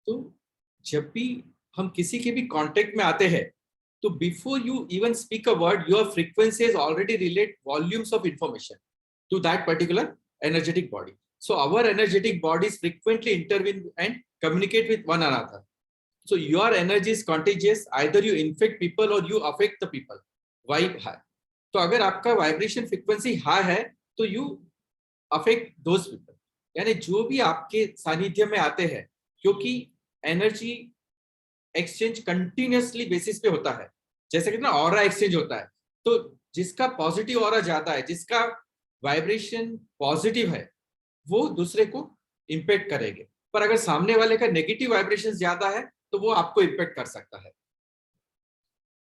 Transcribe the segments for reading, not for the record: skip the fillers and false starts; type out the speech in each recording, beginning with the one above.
तो जब भी हम किसी के भी कांटेक्ट में आते हैं, तो before you even speak a word, your frequency is already relate volumes of information to that particular energetic body. So our energetic bodies frequently intervene and communicate with one another. So your energy is contagious. Either you infect people or you affect the people. Vibe high. तो अगर आपका vibration frequency high है तो you affect those people, यानी जो भी आपके सानिध्य में आते हैं, क्योंकि एनर्जी एक्सचेंज कंटिन्यूअसली बेसिस पे होता है, जैसे कि ना ऑरा एक्सचेंज होता है। तो जिसका पॉजिटिव ऑरा ज्यादा है, जिसका वाइब्रेशन पॉजिटिव है, वो दूसरे को इंपैक्ट करेंगे। पर अगर सामने वाले का नेगेटिव वाइब्रेशन ज्यादा है तो वो आपको इंपैक्ट कर सकता है।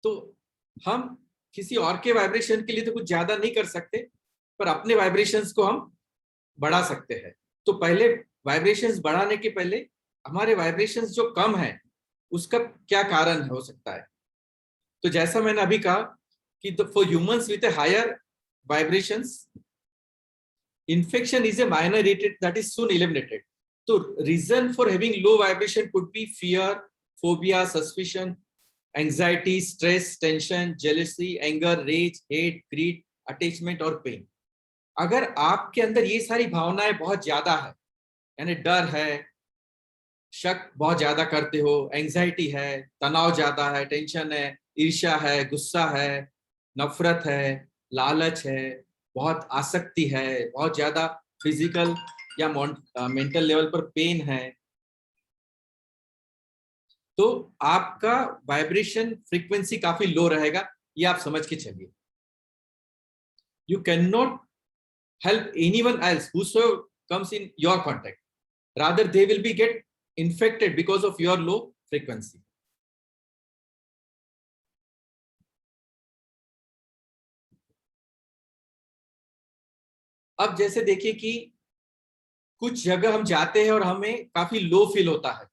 तो हम किसी और के वाइब्रेशन के लिए तो कुछ ज्यादा नहीं कर सकते, पर अपने वाइब्रेशंस को हम बढ़ा सकते हैं। तो पहले वाइब्रेशंस बढ़ाने के पहले हमारे वाइब्रेशंस जो कम है उसका क्या कारण हो सकता है। तो जैसा मैंने अभी कहा कि for humans with a higher vibrations, infection is a minor irritant that is soon eliminated. So reason for having low vibration could be fear, phobia, suspicion, anxiety, stress, tension, jealousy, anger, rage, hate, greed, attachment और pain. अगर आपके अंदर ये सारी भावनाएं बहुत ज्यादा है, यानी डर है, शक बहुत ज्यादा करते हो, एंजाइटी है, तनाव ज्यादा है, टेंशन है, ईर्ष्या है, गुस्सा है, नफरत है, लालच है, बहुत आसक्ति है, बहुत ज्यादा फिजिकल या मेंटल लेवल पर पेन है, तो आपका वाइब्रेशन फ्रीक्वेंसी काफी लो रहेगा। ये आप समझ के चलिए। You can not help anyone else whoso comes in your contact, rather they will be get infected because of your low frequency. अब जैसे देखिए कि कुछ जगह हम जाते हैं और हमें काफी लो फील होता है।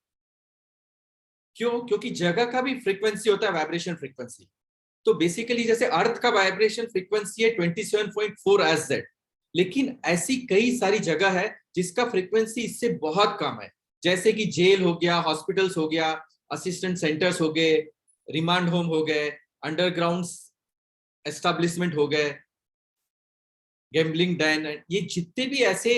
क्यों? क्योंकि जगह का भी फ्रीक्वेंसी होता है, वाइब्रेशन फ्रीक्वेंसी। तो बेसिकली जैसे अर्थ का वाइब्रेशन फ्रीक्वेंसी है 27.4 Hz, लेकिन ऐसी कई सारी जगह है जिसका फ्रीक्वेंसी इससे बहुत कम है, जैसे कि जेल हो गया, हॉस्पिटल्स हो गया, असिस्टेंट सेंटर्स हो गए, रिमांड होम हो गए, अंडरग्राउंड एस्टेब्लिशमेंट हो गए, गैम्बलिंग डैन, ये जितने भी ऐसे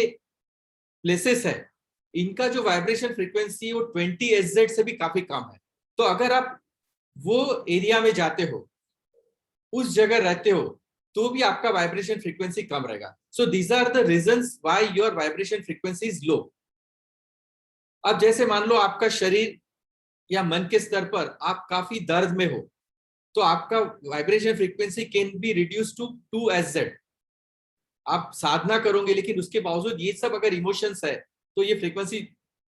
प्लेसेस है, इनका जो वाइब्रेशन फ्रीक्वेंसी वो 20 Hz से भी काफी कम है। तो अगर आप वो एरिया में जाते हो, उस जगह रहते हो, तो भी आपका वाइब्रेशन फ्रीक्वेंसी कम रहेगा। So these are the reasons why your vibration frequency is low. अब जैसे मान लो आपका शरीर या मन के स्तर पर आप काफी दर्द में हो, तो आपका vibration frequency can be reduce to 2 Hz। आप साधना करोगे लेकिन उसके बावजूद ये सब अगर इमोशंस है तो ये फ्रीक्वेंसी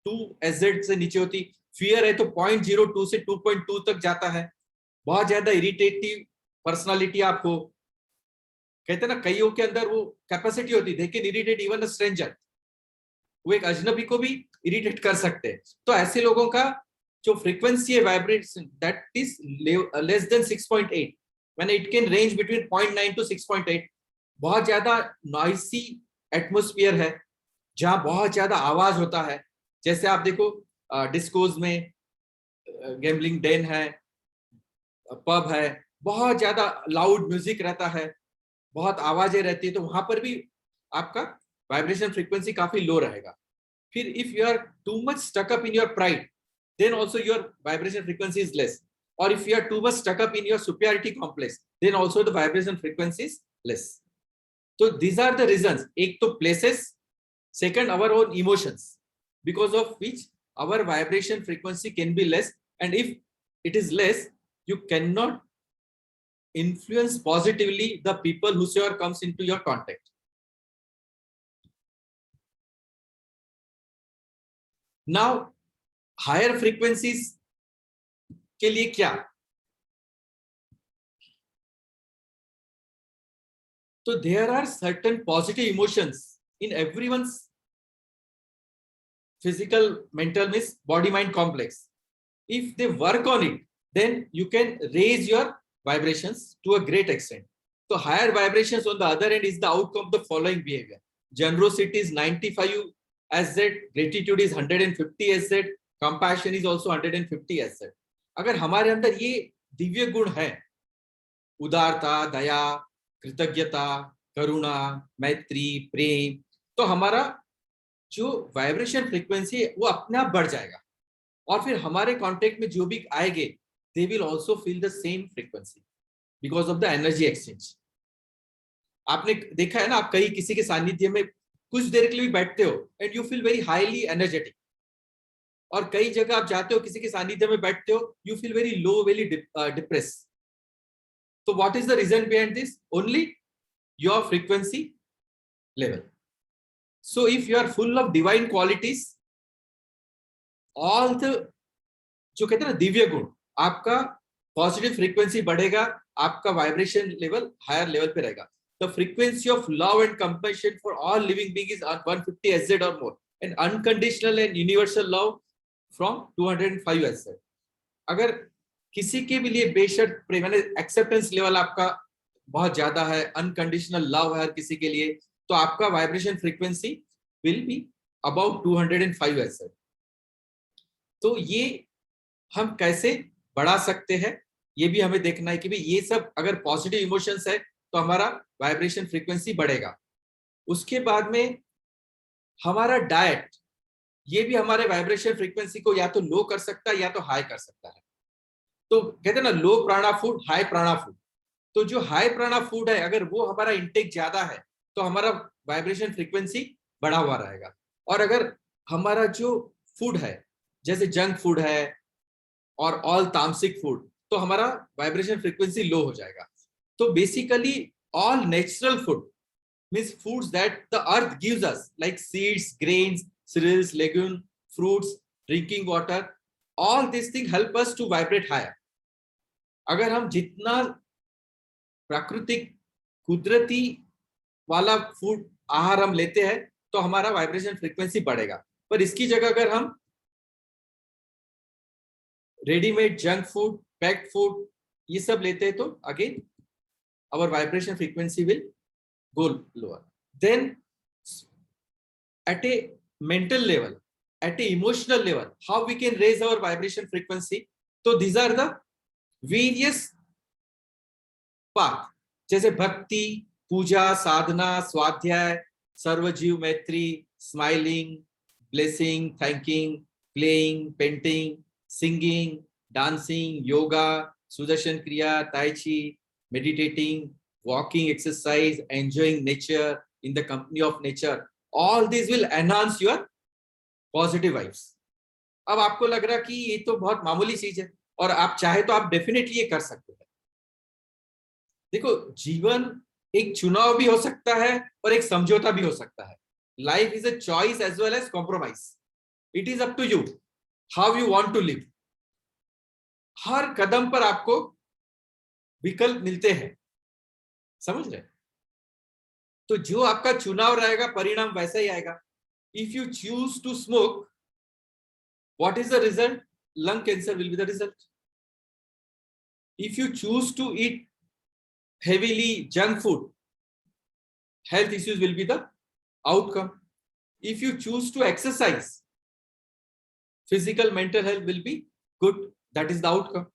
2 Hz से नीचे होती। फियर है तो 0.02 से 2.2 तक जाता है। बहुत ज्यादा इरिटेटिव पर्सनालिटी आपको, कहते हैं ना, कईयों के अंदर वो कैपेसिटी होती है, they can irritate even a stranger. वो एक अजनबी को भी इरिटेट कर सकते हैं। तो ऐसे लोगों का जो फ्रीक्वेंसी है vibration that is less than 6.8, मैंने it can range between 0.9 to 6.8। बहुत ज्यादा नॉइसी एटमोस्फियर है जहां बहुत ज्यादा आवाज होता है। जैसे आप देखो डिस्कोज में, गैम्बलिंग डेन है, पब है, बहुत ज्यादा लाउड म्यूजिक रहता है, बहुत आवाजें रहती है, तो वहां पर भी आपका वाइब्रेशन फ्रीक्वेंसी काफी लो रहेगा। फिर if you are too much stuck up in your pride, then also your vibration frequency is less. Or if you are too much stuck up in your superiority complex, then also the vibration frequency is less. So these are the reasons. एक तो places, second our own emotions, because of which our vibration frequency can be less. And if it is less, you cannot influence positively the people whosoever comes into your contact. Now higher frequencies के लिए क्या? तो there are certain positive emotions in everyone's physical mental means body mind complex. If they work on it, then you can raise your vibrations to a great extent. तो higher vibrations on the other end is the outcome of the following behaviour: generosity is 95 Hz, gratitude is 150 Hz, compassion is also 150 as said. अगर हमारे अंदर ये दिव्य गुण है, उदारता, दया, कृतज्ञता, करुणा, मैत्री, प्रेम, तो हमारा जो वाइब्रेशन फ्रीक्वेंसी है वो अपने आप बढ़ जाएगा, और फिर हमारे कांटेक्ट में जो भी आएंगे they will also feel the same frequency because of the energy exchange. आपने देखा है ना, आप कहीं किसी के सानिध्य में कुछ देर के लिए भी बैठते हो and you feel very highly energetic, और कई जगह आप जाते हो किसी के सानिध्य में बैठते हो you feel very low, very depress. तो what is the reason behind this? Only your frequency level. So if you are full of divine qualities, all the जो कहते हैं ना दिव्य गुण, आपका पॉजिटिव फ्रीक्वेंसी बढ़ेगा, आपका वाइब्रेशन लेवल हायर लेवल पे रहेगा। The frequency of love and compassion for all living being is 150 as और more, and unconditional and universal love from 205 as. अगर किसी के भी लिए बेशर्त प्रेम, यानी एक्सेप्टेंस लेवल आपका बहुत ज्यादा है, अनकंडीशनल लव है हर किसी के लिए, तो आपका vibration frequency will be about 205 as. तो ये हम कैसे बढ़ा सकते हैं, ये भी हमें देखना है कि भाई ये सब अगर पॉजिटिव इमोशंस है तो हमारा वाइब्रेशन फ्रीक्वेंसी बढ़ेगा। उसके बाद में हमारा डाइट, ये भी हमारे वाइब्रेशन फ्रीक्वेंसी को या तो लो कर सकता है या तो हाई कर सकता है। तो कहते हैं ना, लो प्राणा फूड, हाई प्राणा फूड। तो जो हाई प्राणा फूड है अगर वो हमारा इंटेक ज्यादा है तो हमारा वाइब्रेशन फ्रीक्वेंसी बढ़ा हुआ रहेगा, और अगर हमारा जो फूड है जैसे जंक फूड है और ऑल तामसिक फूड, तो हमारा वाइब्रेशन फ्रीक्वेंसी लो हो जाएगा। तो basically all natural food means foods that the earth gives us, like seeds, grains, cereals, legumes, fruits, drinking water, all these things help us to vibrate higher. अगर हम जितना प्राकृतिक कुदरती वाला फूड आहार हम लेते हैं तो हमारा वाइब्रेशन फ्रीक्वेंसी बढ़ेगा, पर इसकी जगह अगर हम readymade junk food, packed food ये सब लेते हैं तो again our vibration frequency will go lower. Then at a mental level, at a emotional level, how we can raise our vibration frequency? So these are the various path, जैसे भक्ति, पूजा, साधना, स्वाध्याय, सर्वजीव मैत्री, smiling, blessing, thanking, playing, painting, singing, dancing, yoga, Sudarshan क्रिया, tai chi, meditating, walking, exercise, enjoying nature, in the company of nature, all these will enhance your positive vibes. अब आपको लग रहा कि ये तो बहुत मामूली चीज है और आप चाहे तो आप डेफिनेटली ये कर सकते हैं। देखो, जीवन एक चुनाव भी हो सकता है और एक समझौता भी हो सकता है। Life is a choice as well as compromise. It is up to you how you want to live. हर कदम पर आपको विकल्प मिलते हैं, समझ रहे? तो जो आपका चुनाव रहेगा परिणाम वैसा ही आएगा। If you choose to smoke, what is the result? Lung cancer will be the result. If you choose to eat heavily junk food, health issues will be the outcome. If you choose to exercise, physical mental health will be good, that is the outcome.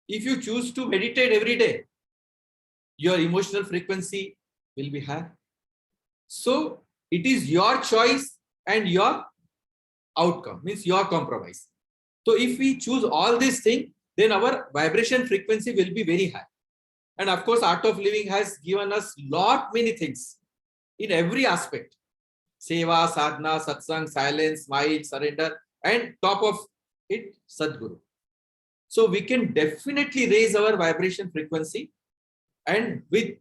If you choose to meditate every day, your emotional frequency will be high. So it is your choice and your outcome, means your compromise. So if we choose all these things, then our vibration frequency will be very high. And of course, Art of Living has given us lot many things in every aspect: seva, sadhana, satsang, silence, smile, surrender, and top of it, Sadguru. So we can definitely raise our vibration frequency, and with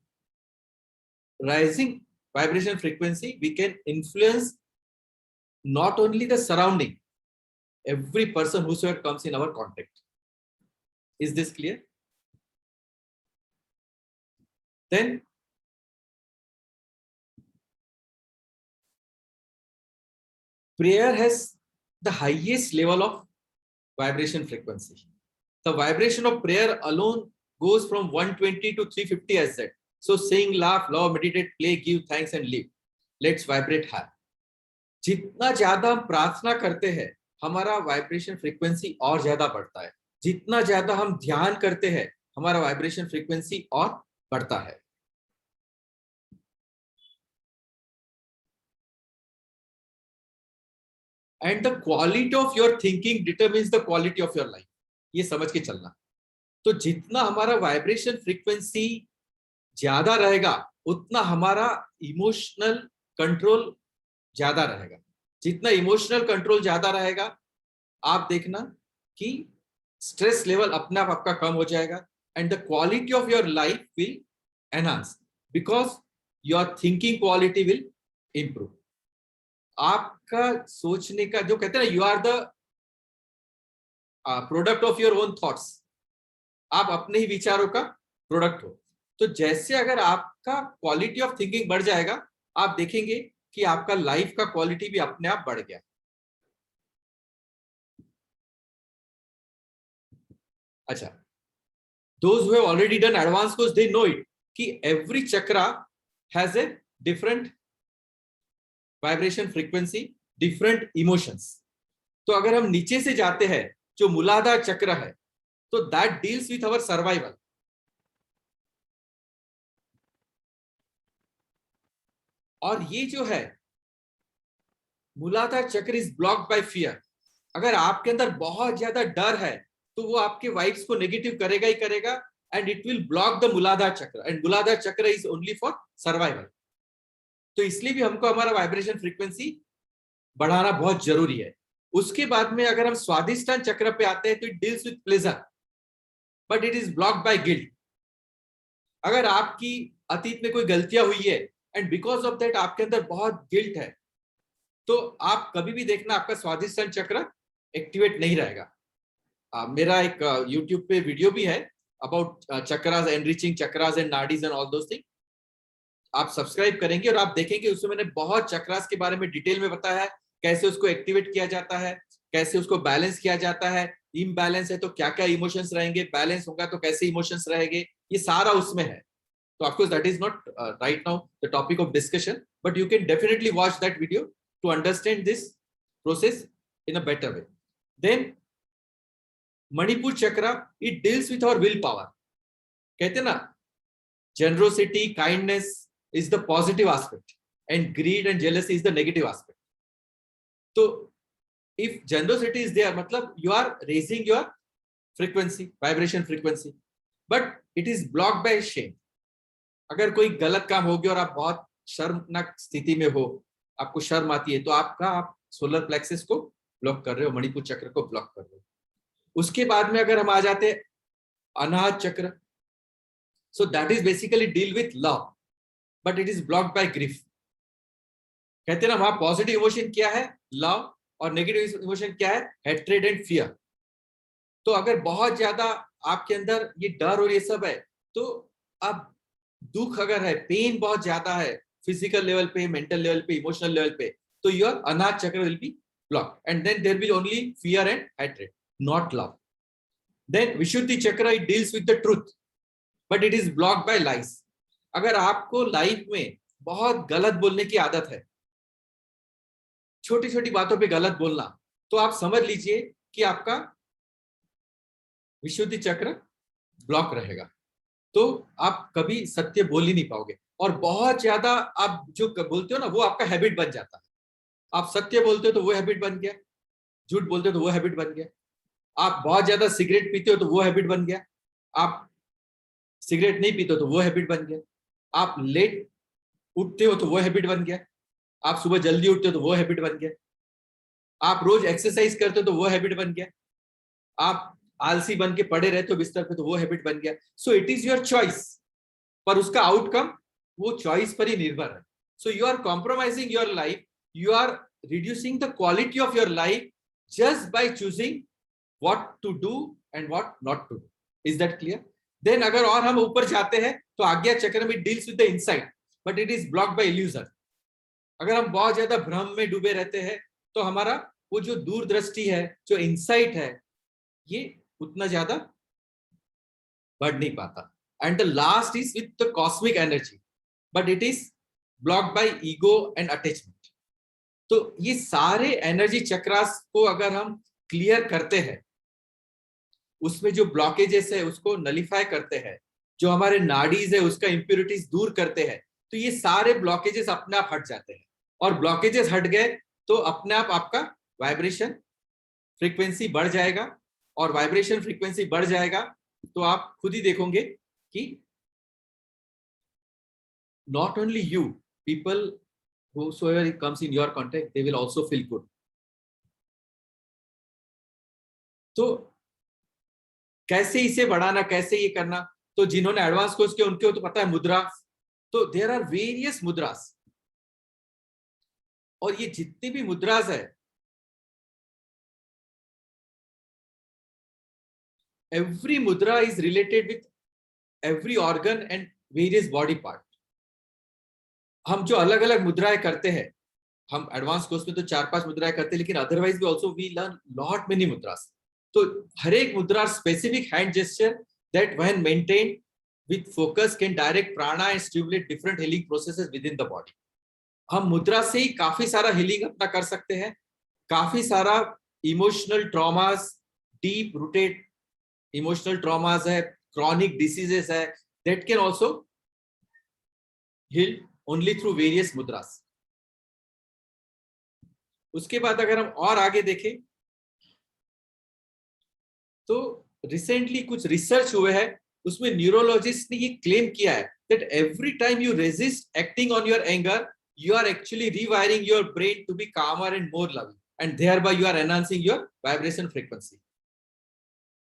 rising vibration frequency, we can influence not only the surrounding, every person whosoever comes in our contact. Is this clear? Then prayer has the highest level of vibration frequency. The vibration of prayer alone goes from 120 to 350 as that. So sing, laugh, love, meditate, play, give thanks and live. Let's vibrate high. जितना ज्यादा हम प्रार्थना करते हैं हमारा vibration frequency और ज्यादा बढ़ता है। जितना ज्यादा हम ध्यान करते हैं हमारा वाइब्रेशन फ्रीक्वेंसी और बढ़ता है। And the quality of your thinking determines the quality of your life, ये समझ के चलना। तो जितना हमारा वाइब्रेशन फ्रीक्वेंसी ज्यादा रहेगा उतना हमारा इमोशनल कंट्रोल ज्यादा रहेगा। जितना इमोशनल कंट्रोल ज्यादा रहेगा आप देखना कि स्ट्रेस लेवल अपने आप आपका कम हो जाएगा and the quality of your life will enhance because your thinking quality will improve. आपका सोचने का जो कहते हैं ना, you are the product of your own thoughts, आप अपने ही विचारों का प्रोडक्ट हो। तो जैसे अगर आपका क्वालिटी ऑफ थिंकिंग बढ़ जाएगा आप देखेंगे कि आपका लाइफ का क्वालिटी भी अपने आप बढ़ गया। अच्छा, those who have already done advanced course they know it कि every chakra has a different vibration frequency, different emotions। तो अगर हम नीचे से जाते हैं जो मूलाधार चक्र है तो that deals with our survival। और ये जो है मूलाधार चक्र इज ब्लॉक्ड बाय फियर। अगर आपके अंदर बहुत ज्यादा डर है तो वो आपके वाइब्स को नेगेटिव करेगा ही करेगा and it will block the मूलाधार चक्र एंड मूलाधार चक्र इज ओनली फॉर सर्वाइवल। तो इसलिए भी हमको हमारा वाइब्रेशन फ्रीक्वेंसी बढ़ाना बहुत जरूरी है। उसके बाद में अगर हम स्वादिष्टान चक्र पे आते हैं तो it deals with pleasure but it is blocked bye guilt. अगर आपकी अतीत में कोई गलतियां हुई है एंड बिकॉज ऑफ दैट आपके अंदर बहुत गिल्ट है तो आप कभी भी देखना आपका स्वादिष्टान चक्र एक्टिवेट नहीं रहेगा। मेरा एक YouTube पे वीडियो भी है about chakras, enriching chakras and nadis and all those thing. आप सब्सक्राइब करेंगे और आप देखेंगे उसमें मैंने बहुत चक्रास के बारे में डिटेल में बताया है, कैसे उसको एक्टिवेट किया जाता है, कैसे उसको बैलेंस किया जाता है, इम्बैलेंस है तो क्या क्या इमोशंस रहेंगे, बैलेंस होगा तो कैसे इमोशंस रहेंगे, ये सारा उसमें है। तो of course that is not right now the topic of discussion but you can definitely watch that video to understand this process in a better way. Then Manipura chakra it deals with our will power. कहते हैं ना generosity, kindness is the positive aspect and greed and jealousy is the negative aspect। so if generosity is there मतलब you are raising your frequency, vibration frequency, but it is blocked by shame। अगर कोई गलत काम हो गया और आप बहुत शर्मनाक स्थिति में हो, आपको शर्म आती है तो आप सोलर प्लेक्सस को ब्लॉक कर रहे हो, मणिपुर चक्र को ब्लॉक कर रहे हो। उसके बाद में अगर हम आ जाते हैं अनाहत चक्र, so that is basically deal with love but it is blocked by grief। कहते हैं ना वहां पॉजिटिव इमोशन क्या है, लव, और नेगेटिव इमोशन क्या है, हेट्रेड एंड फियर। तो अगर बहुत ज्यादा आपके अंदर ये डर और ये सब है तो अब दुख अगर है, पेन बहुत ज्यादा है फिजिकल लेवल पे, मेंटल लेवल पे, इमोशनल लेवल पे, तो your Anahata chakra will be blocked and then there will only fear and hatred, not love. Then Vishuddhi chakra it deals with the truth but it is blocked by lies. अगर आपको life में बहुत गलत बोलने की आदत है, छोटी छोटी बातों पे गलत बोलना, तो आप समझ लीजिए कि आपका विशुद्धि चक्र ब्लॉक रहेगा, तो आप कभी सत्य बोल ही नहीं पाओगे। और बहुत ज्यादा आप जो बोलते हो ना वो आपका हैबिट बन जाता है। आप सत्य बोलते हो तो वो हैबिट बन गया, झूठ बोलते हो तो वो हैबिट बन गया, आप बहुत ज्यादा सिगरेट पीते हो तो वो हैबिट बन गया, आप सिगरेट नहीं पीते हो तो वो हैबिट बन गया, आप लेट उठते हो तो वो हैबिट बन गया, आप सुबह जल्दी उठते हो तो वो हैबिट बन गया, आप रोज एक्सरसाइज करते हो तो वो हैबिट बन गया, आप आलसी बन के पड़े रहते हो बिस्तर पे तो वो हैबिट बन गया। So it is your choice, पर उसका आउटकम वो चॉइस पर ही निर्भर है। So you are compromising your life, you are reducing the quality of your life just by choosing what to do and what not to do. Is that clear? Then अगर और हम ऊपर जाते हैं तो आज्ञा चक्र में deals with the insight but it is blocked bye illusion. अगर हम बहुत ज्यादा भ्रम में डूबे रहते हैं तो हमारा वो जो दूरदृष्टि है, जो इनसाइट है, ये उतना ज्यादा बढ़ नहीं पाता। And the last is with the cosmic energy but it is blocked bye ego and attachment. तो ये सारे एनर्जी चक्रास को अगर हम क्लियर करते हैं, उसमें जो ब्लॉकेजेस है उसको नलिफाई करते हैं, जो हमारे नाडीज है उसका इंप्योरिटीज दूर करते हैं, तो ये सारे ब्लॉकेजेस अपने आप हट जाते हैं। और ब्लॉकेजेस हट गए तो अपने आप आपका वाइब्रेशन फ्रीक्वेंसी बढ़ जाएगा, और वाइब्रेशन फ्रीक्वेंसी बढ़ जाएगा तो आप खुद ही देखोगे कि not only you, people whosoever it comes in your contact, they will also feel good. तो कैसे इसे बढ़ाना, कैसे ये करना, तो जिन्होंने एडवांस कोर्स किया उनको तो पता है मुद्रा, तो देयर आर वेरियस मुद्रास, और ये जितनी भी मुद्रास है, एवरी मुद्रा is related with every organ and various body part. हम जो अलग अलग मुद्राएं करते हैं, हम एडवांस कोर्स में तो 4-5 मुद्राएं करते हैं, लेकिन अदरवाइज भी also we learn lot many mudras. तो हर एक mudra specific hand gesture that when maintained with focus can direct prana and stimulate different healing processes within the body. हम मुद्रा से ही काफी सारा हीलिंग अपना कर सकते हैं, काफी सारा emotional traumas, deep rooted emotional traumas है, क्रॉनिक डिसीजेस है, that can also heal only through various mudras. उसके बाद अगर हम और आगे देखें तो रिसेंटली कुछ रिसर्च हुए हैं, उसमें न्यूरोलॉजिस्ट ने ये क्लेम किया है that every time you resist acting on your anger, you are actually rewiring your brain to be calmer and more loving, and thereby you are enhancing your vibration frequency.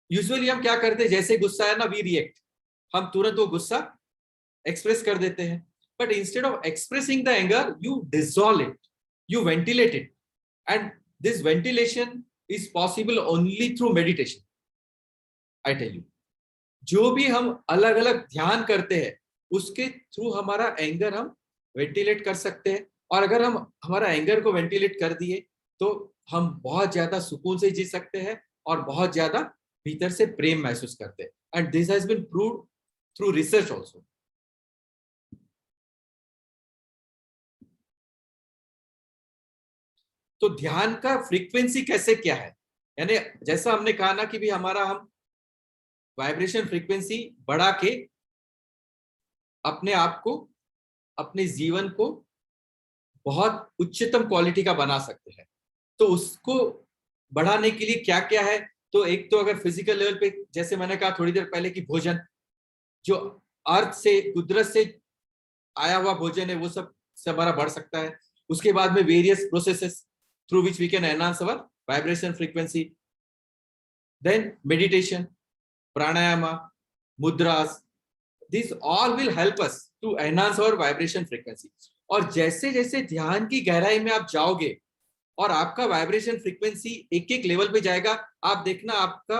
Usually हम क्या करते हैं, जैसे गुस्सा है ना, we react, हम तुरंत वो गुस्सा एक्सप्रेस कर देते हैं, but instead of expressing the anger, you dissolve it, you ventilate it, and this ventilation is possible only through meditation. I tell you, जो भी हम अलग अलग ध्यान करते हैं उसके थ्रू हमारा एंगर हम वेंटिलेट कर सकते हैं, और अगर हम हमारा एंगर को वेंटिलेट कर दिए तो हम बहुत ज्यादा सुकून से जी सकते हैं और बहुत ज्यादा भीतर से प्रेम महसूस करते हैं, and this has been proved through research also. तो ध्यान का फ्रीक्वेंसी कैसे क्या है, यानी जैसा हमने कहा ना कि भी हमारा हम वाइब्रेशन फ्रीक्वेंसी बढ़ा के अपने आप को, अपने जीवन को बहुत उच्चतम क्वालिटी का बना सकते हैं। तो उसको बढ़ाने के लिए क्या क्या है, तो एक तो अगर फिजिकल लेवल पे, जैसे मैंने कहा थोड़ी देर पहले कि भोजन जो अर्थ से, कुदरत से आया हुआ भोजन है, वो सब से हमारा बढ़ सकता है। उसके बाद में various processes through which we can enhance our vibration frequency, then meditation, pranayama, mudras, this all will help us to enhance our vibration frequency. और जैसे जैसे ध्यान की गहराई में आप जाओगे और आपका वाइब्रेशन फ्रीक्वेंसी एक एक लेवल पे जाएगा, आप देखना आपका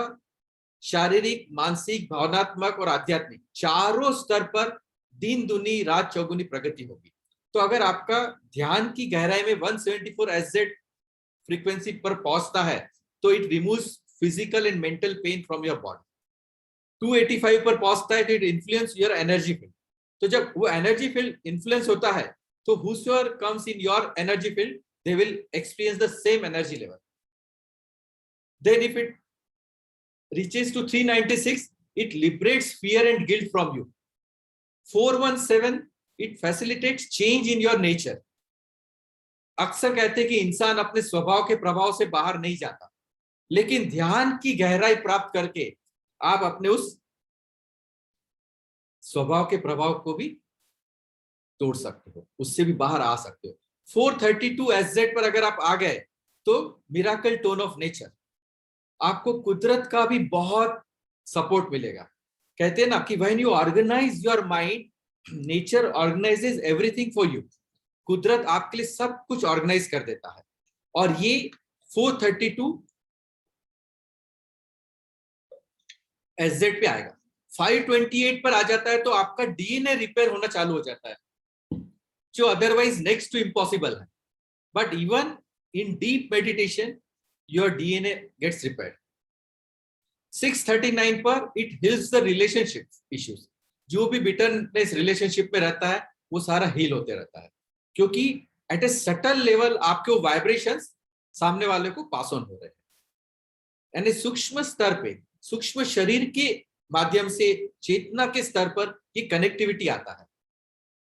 शारीरिक, मानसिक, भावनात्मक और आध्यात्मिक चारों स्तर पर दिन दुनी रात चौगुनी प्रगति होगी। तो अगर आपका ध्यान की गहराई में 174 Hz फ्रीक्वेंसी पर पहुंचता है तो it removes physical and mental pen from your body. 285 पर पहुंचता है तो it influence your energy field. तो जब वो एनर्जी फील्ड इन्फ्लुएंस होता है तो whosoever comes in your energy field, they will experience the same energy level. Then if it reaches to 396, it liberates fear and guilt from you. 417, it facilitates change in your nature. अक्सर कहते हैं कि इंसान अपने स्वभाव के प्रभाव से बाहर नहीं जाता, लेकिन ध्यान की गहराई प्राप्त करके आप अपने उस स्वभाव के प्रभाव को भी तोड़ सकते हो, उससे भी बाहर आ सकते हो। 432 Hz पर अगर आप आ गए तो मिराकल टोन ऑफ नेचर, आपको कुदरत का भी बहुत सपोर्ट मिलेगा। कहते हैं ना कि when you organise your mind, nature organises everything for you. कुदरत आपके लिए सब कुछ ऑर्गेनाइज कर देता है। और ये 432 Hz पे आएगा। 528 पर आ जाता है तो आपका डीएनए रिपेयर होना चालू हो जाता है, जो अदरवाइज नेक्स्ट टू इम्पॉसिबल है। But even in deep meditation your DNA gets repaired. 639 पर it heals the relationship issues. जो भी बिटरनेस रिलेशनशिप में रहता है वो सारा हील होते रहता है, क्योंकि एट ए सटल लेवल आपके वो वाइब्रेशंस सामने वाले को पास ऑन हो रहे हैं, यानी सूक्ष्म स्तर पे, सूक्ष्म शरीर के माध्यम से चेतना के स्तर पर ये कनेक्टिविटी आता है।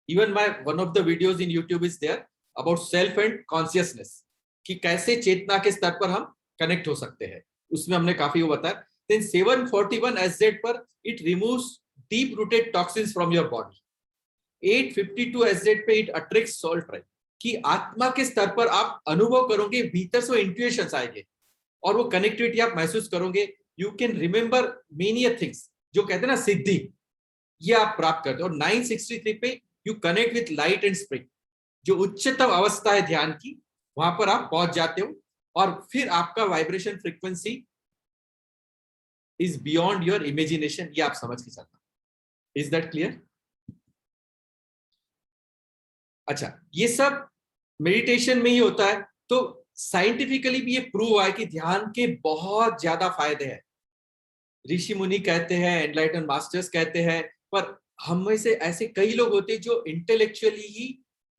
Even my one of the videos in YouTube is there about self and consciousness, कि कैसे चेतना के स्तर पर हम कनेक्ट हो सकते हैं, उसमें हमने काफी वो बताया। देन 741 SZ पर it removes deep rooted toxins from your body. 852 SZ पे इट अट्रैक्ट्स सोल ट्राइब, कि आत्मा के स्तर पर आप अनुभव करोगे, भीतर से इंट्यूशंस आएंगे और वो कनेक्टिविटी आप महसूस करोगे। You can remember many things, जो कहते हैं ना सिद्धि, ये आप प्राप्त करते हो। और 963 पे you connect with light and spring, जो उच्चतम अवस्था है ध्यान की, वहां पर आप पहुंच जाते हो और फिर आपका vibration frequency is beyond your imagination, ये आप समझ के चलना। Is that clear? अच्छा, ये सब मेडिटेशन में ही होता है। तो साइंटिफिकली भी ये प्रूव हुआ है कि ध्यान के बहुत ज्यादा फायदे हैं। ऋषि मुनि कहते हैं, एनलाइटन मास्टर्स कहते हैं, पर हम में से ऐसे कई लोग होते हैं जो इंटेलेक्चुअली ही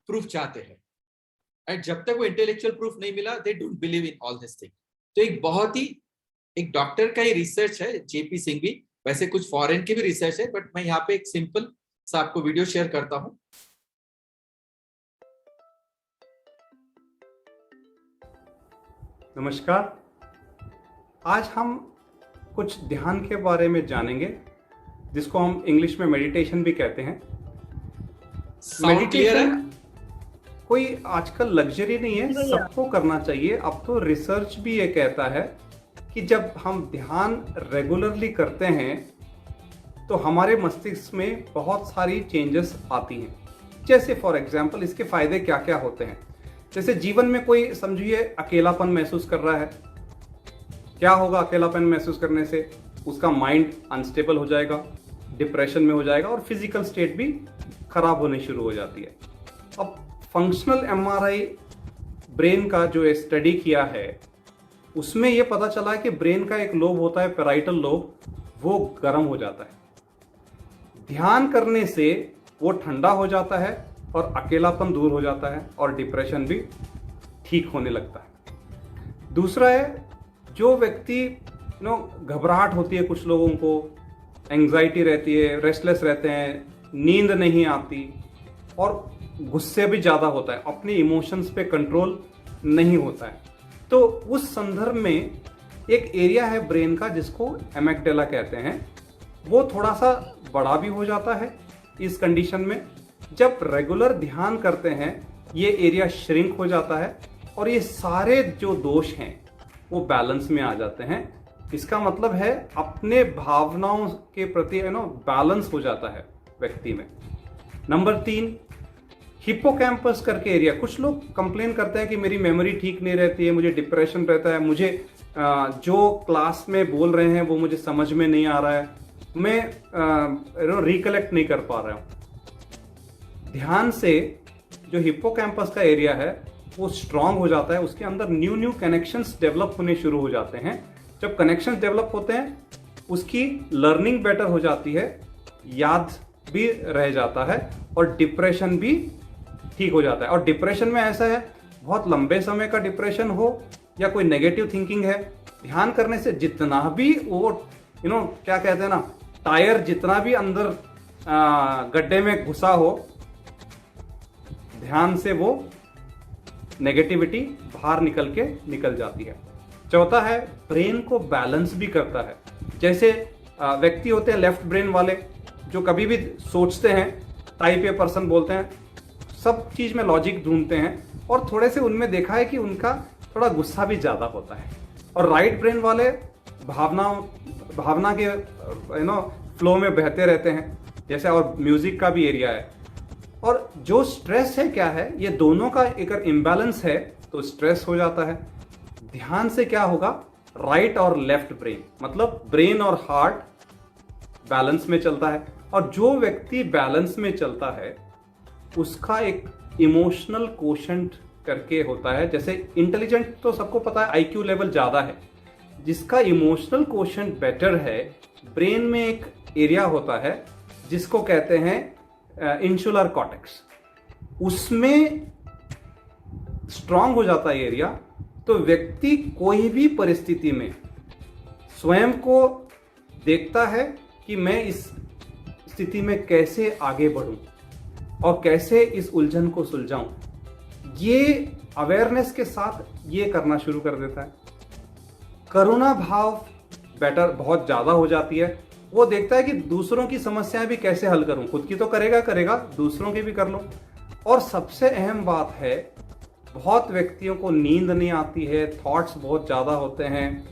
प्रूफ चाहते हैं, एंड जब तक वो इंटेलेक्चुअल प्रूफ नहीं मिला, they don't believe in all this thing. तो एक बहुत ही, एक डॉक्टर का ही रिसर्च है, जेपी सिंह भी, वैसे कुछ फॉरेन की भी रिसर्च है, बट मैं यहाँ पे एक सिंपल सा आपको वीडियो शेयर करता हूँ। नमस्कार, आज हम कुछ ध्यान के बारे में जानेंगे, जिसको हम इंग्लिश में मेडिटेशन भी कहते हैं। मेडिटेशन कोई आजकल लग्जरी नहीं है, सबको करना चाहिए। अब तो रिसर्च भी ये कहता है कि जब हम ध्यान रेगुलरली करते हैं तो हमारे मस्तिष्क में बहुत सारी चेंजेस आती हैं। जैसे फॉर एग्जांपल इसके फायदे क्या क्या होते हैं। जैसे जीवन में कोई समझिए अकेलापन महसूस कर रहा है, क्या होगा अकेलापन महसूस करने से? उसका माइंड अनस्टेबल हो जाएगा, डिप्रेशन में हो जाएगा और फिजिकल स्टेट भी खराब होने शुरू हो जाती है। अब फंक्शनल एमआरआई ब्रेन का जो स्टडी किया है, उसमें यह पता चला है कि ब्रेन का एक लोब होता है पैराइटल लोब, वो गर्म हो जाता है। ध्यान करने से वो ठंडा हो जाता है और अकेलापन दूर हो जाता है और डिप्रेशन भी ठीक होने लगता है। दूसरा है, जो व्यक्ति घबराहट होती है, कुछ लोगों को एंग्जाइटी रहती है, रेस्टलेस रहते हैं, नींद नहीं आती और गुस्से भी ज़्यादा होता है, अपने इमोशंस पे कंट्रोल नहीं होता है, तो उस संदर्भ में एक एरिया है ब्रेन का जिसको एमेग्डाला कहते हैं, वो थोड़ा सा बड़ा भी हो जाता है। इस कंडीशन में जब रेगुलर ध्यान करते हैं ये एरिया श्रिंक हो जाता है और ये सारे जो दोष हैं वो बैलेंस में आ जाते हैं। इसका मतलब है अपने भावनाओं के प्रति बैलेंस हो जाता है व्यक्ति में। नंबर 3, हिप्पोकैम्पस करके एरिया। कुछ लोग कंप्लेन करते हैं कि मेरी मेमोरी ठीक नहीं रहती है, मुझे डिप्रेशन रहता है, मुझे जो क्लास में बोल रहे हैं वो मुझे समझ में नहीं आ रहा है, मैं रिकलेक्ट नहीं कर पा रहा हूँ। ध्यान से जो हिप्पोकैम्पस का एरिया है वो स्ट्रांग हो जाता है, उसके अंदर न्यू कनेक्शंस डेवलप होने शुरू हो जाते हैं। जब कनेक्शंस डेवलप होते हैं उसकी लर्निंग बेटर हो जाती है, याद भी रह जाता है और डिप्रेशन भी ठीक हो जाता है। और डिप्रेशन में ऐसा है, बहुत लंबे समय का डिप्रेशन हो या कोई नेगेटिव थिंकिंग है, ध्यान करने से जितना भी वो क्या कहते हैं ना, टायर जितना भी अंदर गड्ढे में घुसा हो, ध्यान से वो नेगेटिविटी बाहर निकल जाती है। चौथा है, ब्रेन को बैलेंस भी करता है। जैसे व्यक्ति होते हैं लेफ्ट ब्रेन वाले, जो कभी भी सोचते हैं, टाइप ए पर्सन बोलते हैं, सब चीज में लॉजिक ढूंढते हैं, और थोड़े से उनमें देखा है कि उनका थोड़ा गुस्सा भी ज्यादा होता है। और राइट ब्रेन वाले भावना के फ्लो में बहते रहते हैं, जैसे, और म्यूजिक का भी एरिया है। और जो स्ट्रेस है क्या है, ये दोनों का एक इम्बैलेंस है तो स्ट्रेस हो जाता है। ध्यान से क्या होगा, राइट और लेफ्ट ब्रेन, मतलब ब्रेन और हार्ट बैलेंस में चलता है। और जो व्यक्ति बैलेंस में चलता है उसका एक इमोशनल कोशेंट करके होता है। जैसे इंटेलिजेंट तो सबको पता है, आईक्यू लेवल ज्यादा है, जिसका इमोशनल कोशेंट बेटर है, ब्रेन में एक एरिया होता है जिसको कहते हैं इंसुलर कॉर्टेक्स। उसमें स्ट्रांग हो जाता है एरिया, तो व्यक्ति कोई भी परिस्थिति में स्वयं को देखता है कि मैं इस स्थिति में कैसे आगे बढ़ूं और कैसे इस उलझन को सुलझाऊं। ये अवेयरनेस के साथ ये करना शुरू कर देता है। करुणा भाव बेटर बहुत ज़्यादा हो जाती है। वो देखता है कि दूसरों की समस्याएं भी कैसे हल करूं, खुद की तो करेगा, दूसरों की भी कर लो। और सबसे अहम बात है, बहुत व्यक्तियों को नींद नहीं आती है, थॉट्स बहुत ज़्यादा होते हैं,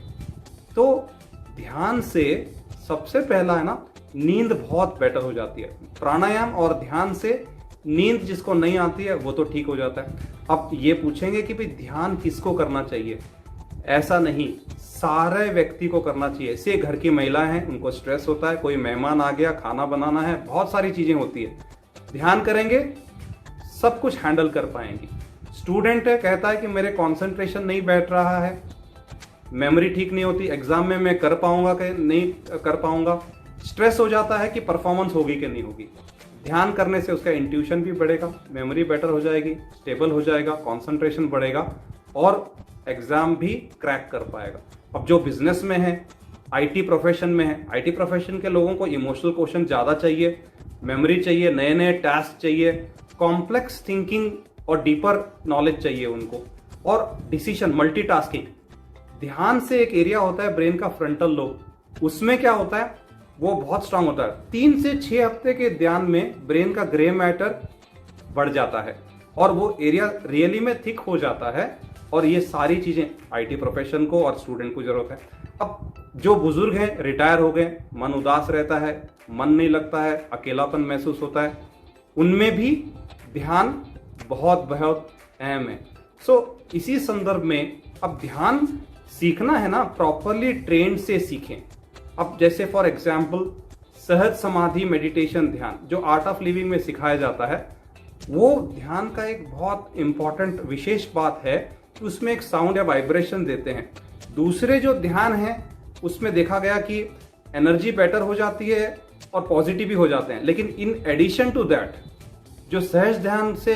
तो ध्यान से सबसे पहला है ना, नींद बहुत बेटर हो जाती है। प्राणायाम और ध्यान से नींद जिसको नहीं आती है वो तो ठीक हो जाता है। अब ये पूछेंगे कि भाई ध्यान किसको करना चाहिए, ऐसा नहीं, सारे व्यक्ति को करना चाहिए। से घर की महिलाएं हैं, उनको स्ट्रेस होता है, कोई मेहमान आ गया, खाना बनाना है, बहुत सारी चीजें होती है, ध्यान करेंगे सब कुछ हैंडल कर पाएंगे। स्टूडेंट है, कहता है कि मेरे कंसंट्रेशन नहीं बैठ रहा है, मेमोरी ठीक नहीं होती, एग्जाम में मैं कर पाऊंगा कि नहीं कर पाऊंगा, स्ट्रेस हो जाता है कि परफॉर्मेंस होगी कि नहीं होगी। ध्यान करने से उसका इंट्यूशन भी बढ़ेगा, मेमोरी बेटर हो जाएगी, स्टेबल हो जाएगा, कंसंट्रेशन बढ़ेगा और एग्जाम भी क्रैक कर पाएगा। अब जो बिजनेस में है, आईटी प्रोफेशन में है, आईटी प्रोफेशन के लोगों को इमोशनल क्वेश्चन ज़्यादा चाहिए, मेमोरी चाहिए, नए नए टास्क चाहिए, कॉम्प्लेक्स थिंकिंग और डीपर नॉलेज चाहिए उनको, और डिसीजन, मल्टीटास्किंग। ध्यान से एक एरिया होता है ब्रेन का फ्रंटल लोब, उसमें क्या होता है, वो बहुत स्ट्रांग होता है। 3 से 6 हफ्ते के ध्यान में ब्रेन का ग्रे मैटर बढ़ जाता है और वो एरिया रियली में थिक हो जाता है। और ये सारी चीजें आईटी प्रोफेशन को और स्टूडेंट को जरूरत है। अब जो बुजुर्ग हैं, रिटायर हो गए, मन उदास रहता है, मन नहीं लगता है, अकेलापन महसूस होता है, उनमें भी ध्यान बहुत बहुत अहम है। इसी संदर्भ में अब ध्यान सीखना है ना, प्रॉपरली ट्रेंड से सीखें। अब जैसे फॉर एग्जाम्पल सहज समाधि मेडिटेशन ध्यान जो आर्ट ऑफ लिविंग में सिखाया जाता है, वो ध्यान का एक बहुत इंपॉर्टेंट विशेष बात है कि उसमें एक साउंड या वाइब्रेशन देते हैं। दूसरे जो ध्यान है उसमें देखा गया कि एनर्जी बेटर हो जाती है और पॉजिटिव भी हो जाते हैं, लेकिन इन एडिशन टू दैट जो सहज ध्यान से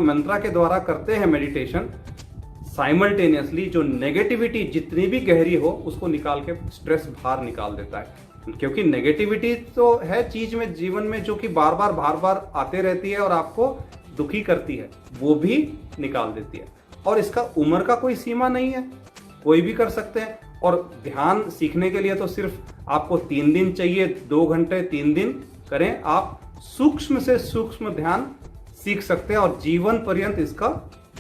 मंत्रा के द्वारा करते हैं मेडिटेशन, साइमल्टेनियसली जो नेगेटिविटी जितनी भी गहरी हो उसको निकाल के स्ट्रेस बाहर निकाल देता है। क्योंकि नेगेटिविटी तो है चीज में, जीवन में, जो कि बार बार आते रहती है और आपको दुखी करती है, वो भी निकाल देती है। और इसका उम्र का कोई सीमा नहीं है, कोई भी कर सकते हैं। और ध्यान सीखने के लिए तो सिर्फ आपको 3 दिन चाहिए, 2 घंटे 3 दिन करें, आप सूक्ष्म से सूक्ष्म ध्यान सीख सकते हैं और जीवन पर्यंत इसका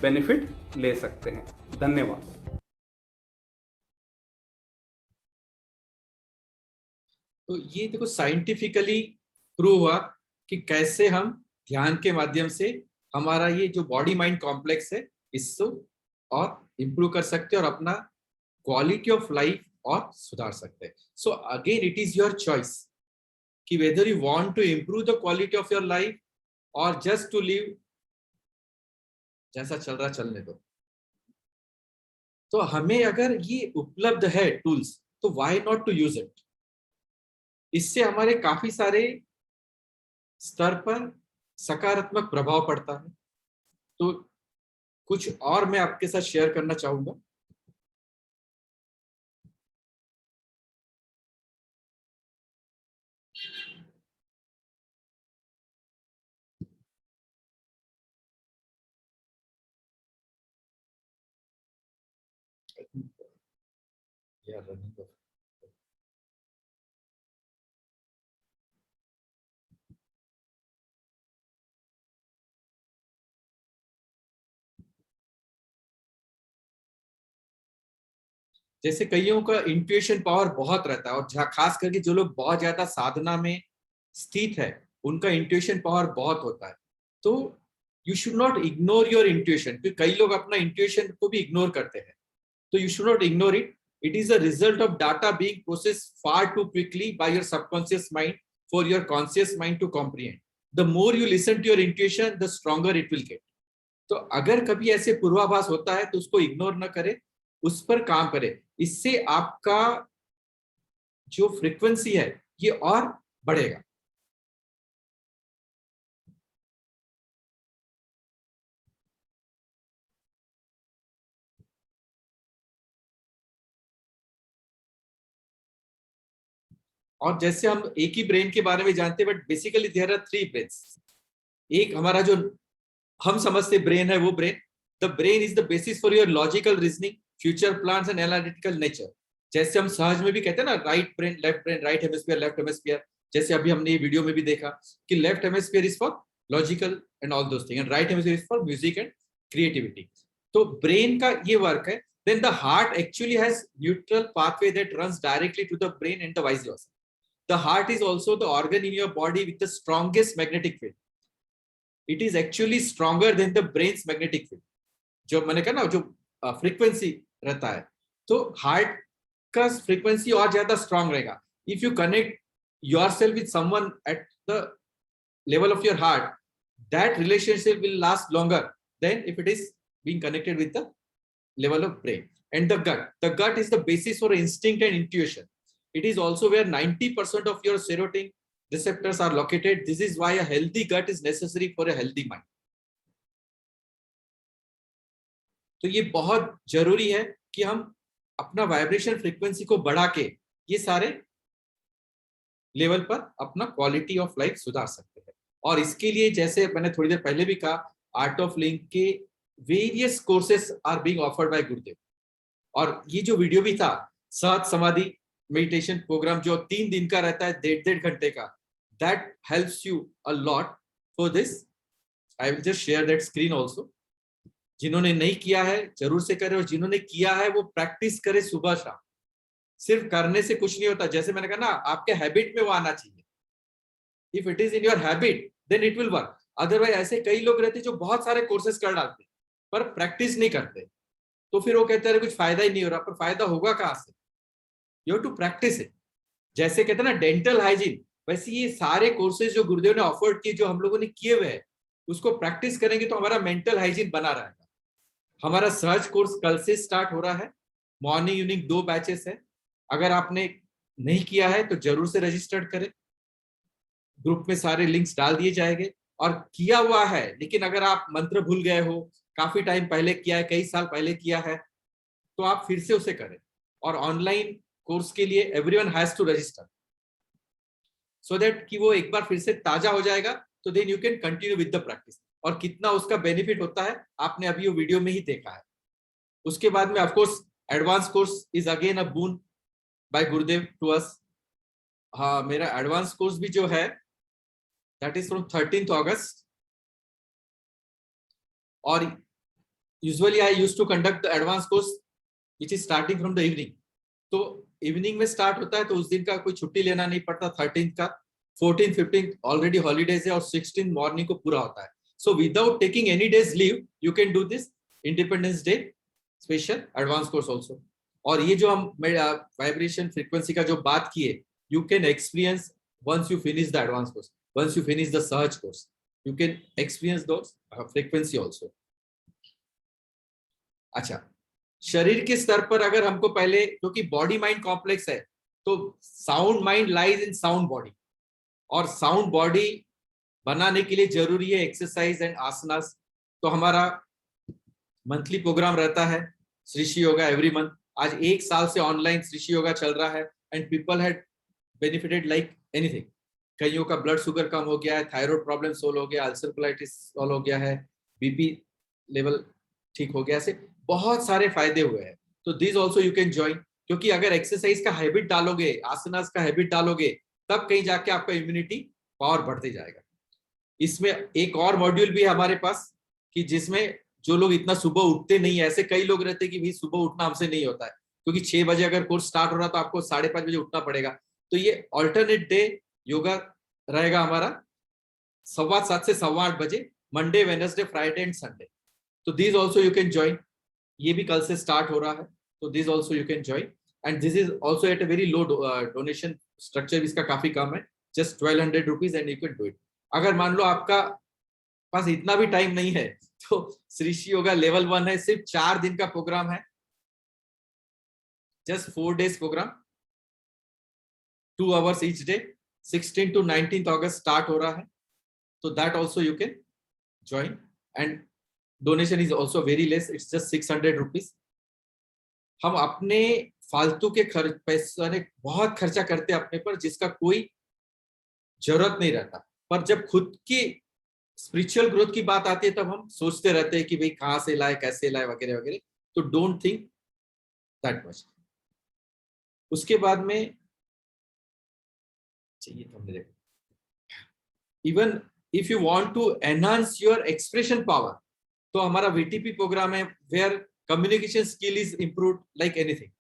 बेनिफिट ले सकते हैं। धन्यवाद। तो ये देखो साइंटिफिकली प्रूव हुआ कि कैसे हम ध्यान के माध्यम से हमारा ये जो बॉडी माइंड कॉम्प्लेक्स है इसको और इम्प्रूव कर सकते हैं और अपना क्वालिटी ऑफ लाइफ और सुधार सकते हैं। So again it is your choice कि whether you want to improve the quality of your life और जस्ट टू लिव जैसा चल रहा चलने दो। तो हमें अगर ये उपलब्ध है टूल्स, तो why not to use it. इससे हमारे काफी सारे स्तर पर सकारात्मक प्रभाव पड़ता है। तो कुछ और मैं आपके साथ शेयर करना चाहूंगा। जैसे कईयों का इंट्यूशन पावर बहुत रहता है और खास करके जो लोग बहुत ज्यादा साधना में स्थित है उनका इंट्यूशन पावर बहुत होता है। तो you should not ignore your intuition, क्योंकि कई लोग अपना इंट्यूशन को भी इग्नोर करते हैं। तो you should not ignore it. It is a result of data being processed far too quickly by your subconscious mind for your conscious mind to comprehend. The more you listen to your intuition, the stronger it will get. तो अगर कभी ऐसे पूर्वाभास होता है तो उसको ignore ना करे, उस पर काम करे। इससे आपका जो फ्रीक्वेंसी है ये और बढ़ेगा। और जैसे हम एक ही ब्रेन के बारे में जानते हैं, but basically there are 3 brains. एक हमारा जो हम समझते ब्रेन है वो brain, the brain is the basis for your logical reasoning, future plans and analytical nature. जैसे हम सहज में भी कहते हैं ना, right brain, right hemisphere, left hemisphere. जैसे अभी हमने ये वीडियो में भी देखा कि left hemisphere is for logical and all those thing, and right hemisphere is for music and creativity. तो ब्रेन का ये वर्क है। Then the heart actually has neutral pathway that runs directly to the brain and the vice versa. The heart is also the organ in your body with the strongest magnetic field. It is actually stronger than the brain's magnetic field. जो मैंने कहा ना, जो frequency रहता है, तो heart का frequency और ज्यादा स्ट्रांग रहेगा। If you connect yourself with someone at the level of your heart, that relationship will last longer than if it is being connected with the level of brain. And the gut is the basis for instinct and intuition. It is also where 90% of your serotonin receptors are located. This is why a healthy gut is necessary for a healthy mind. तो ये बहुत जरूरी है कि हम अपना vibration frequency को बढ़ा के ये सारे लेवल पर अपना क्वालिटी ऑफ लाइफ सुधार सकते हैं। और इसके लिए जैसे मैंने थोड़ी देर पहले भी कहा, आर्ट ऑफ लिंक के various courses are being offered by Gurudev. और ये जो वीडियो भी था, सहज समाधि मेडिटेशन प्रोग्राम जो 3 दिन का रहता है, 1.5 घंटे का, that helps you a lot for this. I will just share that screen also. जिन्होंने नहीं किया है जरूर से करें, और जिन्होंने किया है वो प्रैक्टिस करे सुबह शाम। सिर्फ करने से कुछ नहीं होता, जैसे मैंने कहा ना, आपके हैबिट में वो आना चाहिए। If it is in your habit then it will work. Otherwise ऐसे कई लोग रहते जो बहुत सारे कोर्सेज कर डालते पर प्रैक्टिस नहीं करते, तो फिर वो कहते हैं कुछ फायदा ही नहीं हो रहा। पर फायदा होगा कहाँ से? You have to practise it. जैसे कहते हैं ना डेंटल हाइजीन, वैसे ये सारे कोर्सेज जो गुरुदेव ने ऑफर्ड किए, जो हम लोगों ने किए हुए हैं, उसको प्रैक्टिस करेंगे तो हमारा मेंटल हाइजीन बना रहेगा। हमारा सर्च कोर्स कल से स्टार्ट हो रहा है, मॉर्निंग इवनिंग 2 बैचेस है। अगर आपने नहीं किया है तो जरूर से रजिस्टर करें। ग्रुप में सारे लिंक्स डाल दिए जाएंगे। और किया हुआ है, लेकिन अगर आप मंत्र भूल गए हो, काफी टाइम पहले किया है, कई साल पहले किया है, तो आप फिर से उसे करें। और ऑनलाइन कोर्स के लिए everyone has to register so that कि वो एक बार फिर से ताजा हो जाएगा, तो then you can continue with the practice. और कितना उसका बेनिफिट होता है आपने अभी वो वीडियो में ही देखा है। उसके बाद में of course advance course is again a boon by Gurudev to us. हाँ, मेरा एडवांस कोर्स भी जो है that is from 13th August। और usually I used to conduct the advance course which is starting from the evening. तो evening में start होता है, तो उस दिन का कोई छुट्टी लेना नहीं पड़ता। 13th का, 14th 15th ऑलरेडी हॉलीडेज है, और 16th मॉर्निंग को पूरा होता है। So without taking any days leave you can do this independence day special advance course also. और ये जो हम वाइब्रेशन फ्रीक्वेंसी का जो बात किए, you can experience once you finish the advanced course, once you finish the Sahaj course, you can experience those frequency also. अच्छा, शरीर के स्तर पर अगर हमको पहले, क्योंकि बॉडी माइंड कॉम्प्लेक्स है, तो sound mind lies in sound body. और साउंड बॉडी बनाने के लिए जरूरी है एक्सरसाइज एंड आसनास। तो हमारा मंथली प्रोग्राम रहता है सृष्टि योगा एवरी मंथ। आज 1 साल से ऑनलाइन सृष्टि योगा चल रहा है, and people had benefited like anything. कईयों का ब्लड शुगर कम हो गया है, थायराइड प्रॉब्लम सोल्व हो गया, अल्सर कोलाइटिस सोल्व हो गया है, बीपी लेवल ठीक हो गया, ऐसे बहुत सारे फायदे हुए हैं। तो this also you can join, क्योंकि अगर एक्सरसाइज का हैबिट डालोगे, आसनास का हैबिट डालोगे, तब कहीं जाके आपका इम्यूनिटी पावर बढ़ते जाएगा। इसमें एक और मॉड्यूल भी है हमारे पास, कि जिसमें जो लोग इतना सुबह उठते नहीं है, ऐसे कई लोग रहते हैं कि भाई सुबह उठना हमसे नहीं होता है, क्योंकि 6 बजे अगर कोर्स स्टार्ट हो रहा तो आपको 5:30 बजे उठना पड़ेगा। तो ये ऑल्टरनेट डे योगा रहेगा हमारा 7:15 से 8:15 बजे, Monday, Wednesday, Friday and Sunday. तो this also you can join. ये भी कल से स्टार्ट हो रहा है, तो this also you can join. And this is also at a very low donation structure, इसका काफी कम है, just 1200 rupees and you can do it. अगर मान लो आपका पास इतना भी टाइम नहीं है, तो सृष्टि योगा लेवल 1 है, सिर्फ 4 दिन का प्रोग्राम है, जस्ट 4 days programme, 2 hours each day, 16 to 19th August start हो रहा है। तो that also you can join, and donation is also very less, it's just 600 rupees. हम अपने फालतू के पैसे बहुत खर्चा करते हैं अपने पर, जिसका कोई जरूरत नहीं रहता। पर जब खुद की स्पिरिचुअल ग्रोथ की बात आती है तब हम सोचते रहते हैं कि भाई कहाँ से लाए, कैसे लाए, वगैरह वगैरह। तो डोंट थिंक दैट मच। उसके बाद में चाहिए तो हमने देखा, even if you want to enhance your expression power, तो हमारा वीटीपी प्रोग्राम है where communication skill is improved like anything.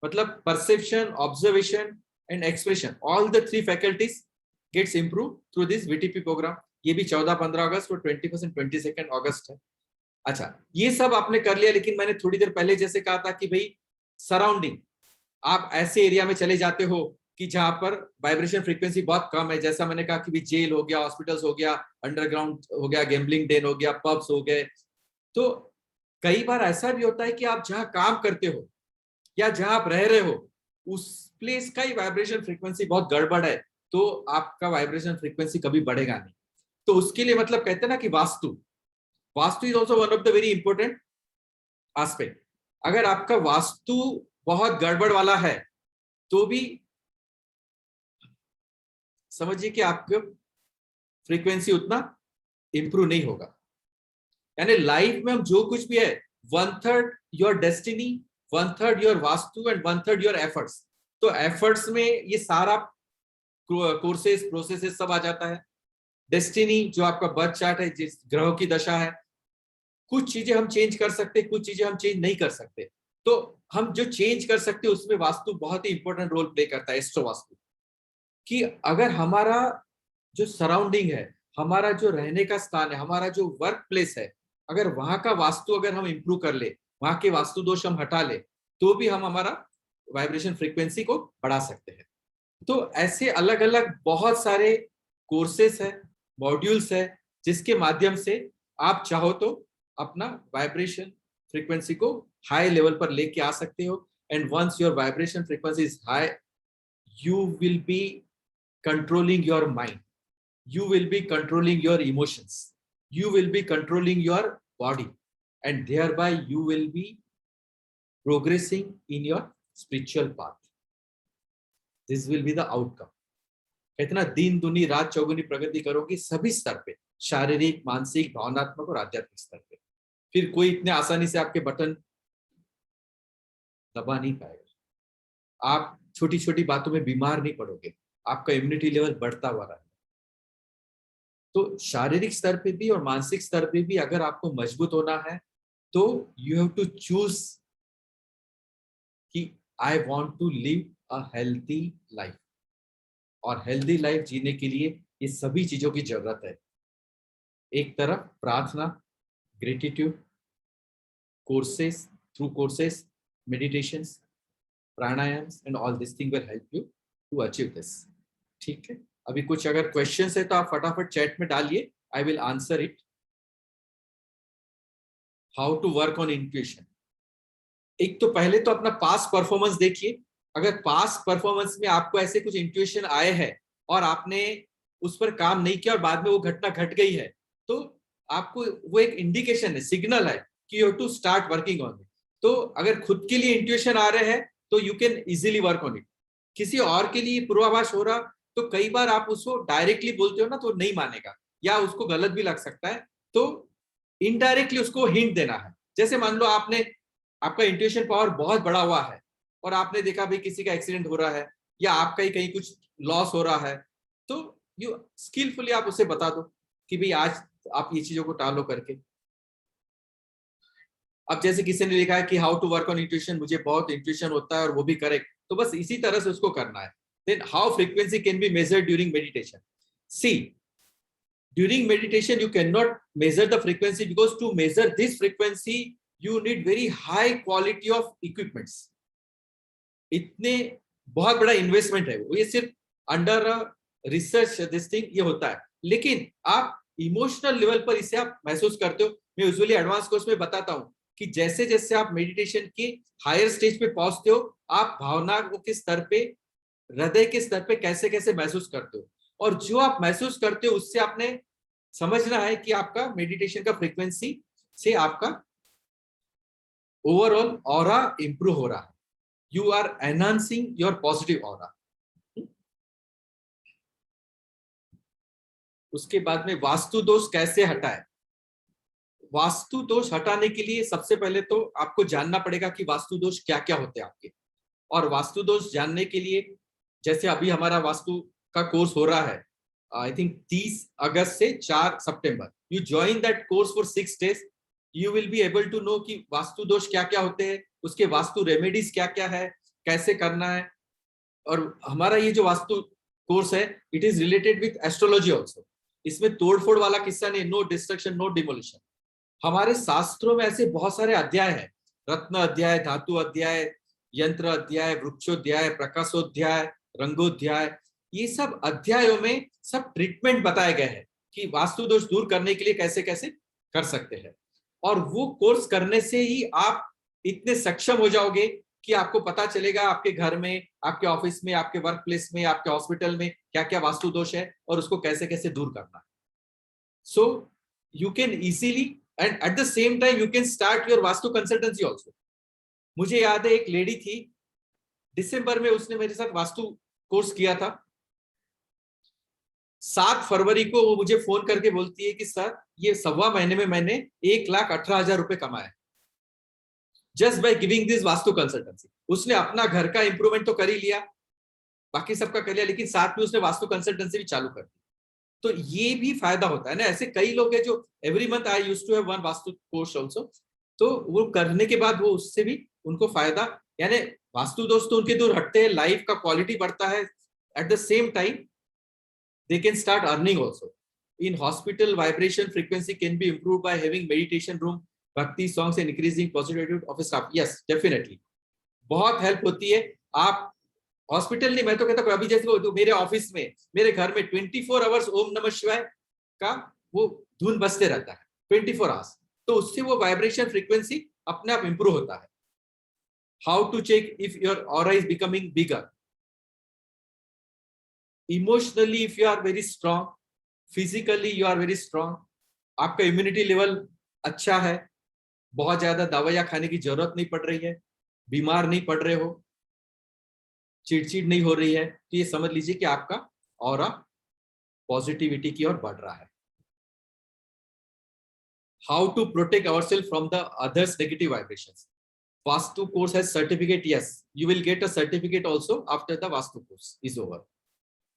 मतलब perception, observation and expression, all the 3 faculties gets improve through this VTP program. ये भी 14-15 अगस्त और 20% 22 अगस्त है। अच्छा, ये सब आपने कर लिया, लेकिन मैंने थोड़ी देर पहले जैसे कहा था कि भाई सराउंडिंग, आप ऐसे एरिया में चले जाते हो कि जहां पर वाइब्रेशन फ्रीक्वेंसी बहुत कम है। जैसा मैंने कहा कि भी जेल हो गया, हॉस्पिटल्स हो गया, अंडरग्राउंड हो गया, गैम्बलिंग डेन हो गया, पब्स हो गए। तो कई बार ऐसा भी होता है कि आप जहां काम करते हो या जहां आप रह रहे हो, उस प्लेस का ही वाइब्रेशन फ्रीक्वेंसी बहुत गड़बड़ है, तो आपका वाइब्रेशन फ्रीक्वेंसी कभी बढ़ेगा नहीं। तो उसके लिए मतलब कहते हैं ना कि vastu is also one of the very important aspect. अगर आपका वास्तु बहुत गड़बड़ वाला है तो भी समझिए कि आपका फ्रीक्वेंसी उतना इंप्रूव नहीं होगा। यानी लाइफ में हम जो कुछ भी है, 1/3 your destiny, 1/3 your vastu and 1/3 your efforts. तो एफर्ट्स में ये सारा कोर्सेस, प्रोसेसेस सब आ जाता है। डेस्टिनी जो आपका बर्थ चार्ट है, जिस ग्रहों की दशा है, कुछ चीजें हम चेंज कर सकते, कुछ चीजें हम चेंज नहीं कर सकते। तो हम जो चेंज कर सकते उसमें वास्तु बहुत ही इंपॉर्टेंट रोल प्ले करता है, एस्ट्रो वास्तु। कि अगर हमारा जो सराउंडिंग है, हमारा जो रहने का स्थान है, हमारा जो वर्क प्लेस है, अगर वहां का वास्तु अगर हम इंप्रूव कर ले, वहां के वास्तु दोष हम हटा ले, तो भी हम हमारा वाइब्रेशन फ्रीक्वेंसी को बढ़ा सकते हैं। तो ऐसे अलग अलग बहुत सारे कोर्सेस है, मॉड्यूल्स है, जिसके माध्यम से आप चाहो तो अपना वाइब्रेशन फ्रीक्वेंसी को हाई लेवल पर लेके आ सकते हो। And once your vibration frequency is high, you will be controlling your mind, you will be controlling your emotions, you will be controlling your body, and thereby you will be progressing in your spiritual path. This will be the outcome. कितना दिन दुनी रात चौगुनी प्रगति करोगे सभी स्तर पे, शारीरिक, मानसिक, भावनात्मक और आध्यात्मिक स्तर पे। फिर कोई इतने आसानी से आपके बटन दबा नहीं पाएगा। आप छोटी छोटी बातों में बीमार नहीं पड़ोगे, आपका इम्यूनिटी लेवल बढ़ता हुआ रहेगा। तो शारीरिक स्तर पे भी और मानसिक स्तर पे भी अगर आपको मजबूत होना है, तो यू हैव टू चूज कि I want to live a healthy life. और हेल्थी लाइफ जीने के लिए ये सभी चीजों की जरूरत है। एक तरफ प्रार्थना, gratitude, courses, through courses, meditations, pranayams and all this thing will help you to achieve this. ठीक है, अभी कुछ अगर क्वेश्चंस है तो आप फटाफट चैट में डालिए, I will answer it. How to work on intuition. एक तो पहले तो अपना पास्ट परफॉर्मेंस देखिए। अगर पास्ट परफॉर्मेंस में आपको ऐसे कुछ इंट्यूशन आए हैं और आपने उस पर काम नहीं किया और बाद में वो घटना घट गई है, तो आपको वो एक इंडिकेशन है, सिग्नल है कि you have to start working on it. तो अगर खुद के लिए इंट्यूशन आ रहे हैं तो you can easily work on it. किसी और के लिए पूर्वाभास हो रहा तो कई बार आप उसको डायरेक्टली बोलते हो ना, तो नहीं मानेगा या उसको गलत भी लग सकता है। तो इनडायरेक्टली उसको हिंट देना है। जैसे मान लो आपका इंट्यूशन पावर बहुत बड़ा हुआ है और आपने देखा भाई किसी का एक्सीडेंट हो रहा है या आपका ही कहीं कुछ लॉस हो रहा है, तो यू स्किलफुली आप उसे बता दो कि भाई आज आप ये चीजों को टालो करके। अब जैसे किसी ने लिखा है कि how to work on intuition, मुझे बहुत इंट्यूशन होता है और वो भी करेक्ट, तो बस इसी तरह से उसको करना है। Then how frequency can be measured during meditation. See, during meditation you cannot measure the frequency, because to measure this frequency you need very high quality of equipments. इतने बहुत बड़ा इन्वेस्टमेंट है वो, ये सिर्फ अंडर रिसर्च दिस थिंग ये होता है। लेकिन आप इमोशनल लेवल पर इसे आप महसूस करते हो। मैं यूजुअली एडवांस कोर्स में बताता हूँ कि जैसे जैसे आप मेडिटेशन की हायर स्टेज पे पहुंचते हो, आप भावनाओं के स्तर पे, हृदय के स्तर पे कैसे कैसे महसूस करते हो, और जो आप महसूस करते हो उससे आपने समझना है कि आपका मेडिटेशन का फ्रीक्वेंसी से आपका ओवरऑल ऑरा इंप्रूव हो रहा है। you are enhancing your positive aura. उसके बाद में वास्तु दोष कैसे हटाए? वास्तु दोष हटाने के लिए सबसे पहले तो आपको जानना पड़ेगा कि वास्तु दोष क्या क्या होते हैं आपके। और वास्तु दोष जानने के लिए जैसे अभी हमारा वास्तु का कोर्स हो रहा है, आई थिंक 30 अगस्त से 4 सितंबर, you join that course for 6 days, you will be able to know कि वास्तु दोष क्या क्या होते हैं, उसके वास्तु रेमेडीज क्या क्या है, कैसे करना है। और हमारा ये जो वास्तु कोर्स है, it is related with astrology also. इसमें तोड़फोड़ वाला किस्सा नहीं, नो डिस्ट्रक्शन, नो डिमोलिशन। हमारे शास्त्रों में ऐसे बहुत सारे अध्याय हैं, रत्न अध्याय, धातु अध्याय, यंत्र अध्याय, वृक्षोध्याय, प्रकाशोध्याय, रंगोध्याय, ये सब अध्यायों में सब ट्रीटमेंट बताए गए हैं कि वास्तु दोष दूर करने के लिए कैसे कैसे कर सकते हैं। और वो कोर्स करने से ही आप इतने सक्षम हो जाओगे कि आपको पता चलेगा आपके घर में, आपके ऑफिस में, आपके वर्क प्लेस में, आपके हॉस्पिटल में क्या क्या वास्तु दोष है और उसको कैसे कैसे दूर करना है। So you can easily and at the same time you can start your vastu consultancy also. मुझे याद है एक लेडी थी, दिसंबर में उसने मेरे साथ वास्तु कोर्स किया था। 7 फरवरी को वो मुझे फोन करके बोलती है कि सर ये 1.25 महीने में मैंने 1,18,000 रुपए कमाए just by giving this vastu consultancy. उसने अपना घर का इंप्रूवमेंट तो कर ही लिया, बाकी सबका कर लिया, लेकिन साथ में उसने वास्तु कंसल्टेंसी भी चालू कर दी। तो ये भी फायदा होता है ना। ऐसे कई लोग हैं जो every month I used to have one vastu course also, तो वो करने के बाद वो उससे भी उनको फायदा, यानी वास्तु दोष तो उनके दूर हटते हैं, लाइफ का क्वालिटी बढ़ता है, at the same time they can start earning also. In hospital, vibration frequency can be improved by having meditation room, bhakti songs and increasing positivity of staff. Yes, definitely. बहुत help होती है। आप hospital नहीं, मैं तो कहता हूँ अभी जैसे तो मेरे ऑफिस में, मेरे घर में 24 आवर्स ओम नमः शिवाय का वो धुन बजते रहता है 24 आवर्स, तो उससे वो वाइब्रेशन फ्रीक्वेंसी अपने आप इंप्रूव होता है। How to check if your aura is becoming bigger? Emotionally if you are very strong, physically you are very strong, आपका इम्यूनिटी लेवल अच्छा है, बहुत ज्यादा दवाइयां खाने की जरूरत नहीं पड़ रही है, बीमार नहीं पड़ रहे हो, चिड़चिड़ नहीं हो रही है, तो ये समझ लीजिए कि आपका ऑरा पॉजिटिविटी की ओर बढ़ रहा है। How to protect ourselves from the others negative vibrations? Vastu course has certificate. Yes, you will get a certificate also after the Vastu course is over.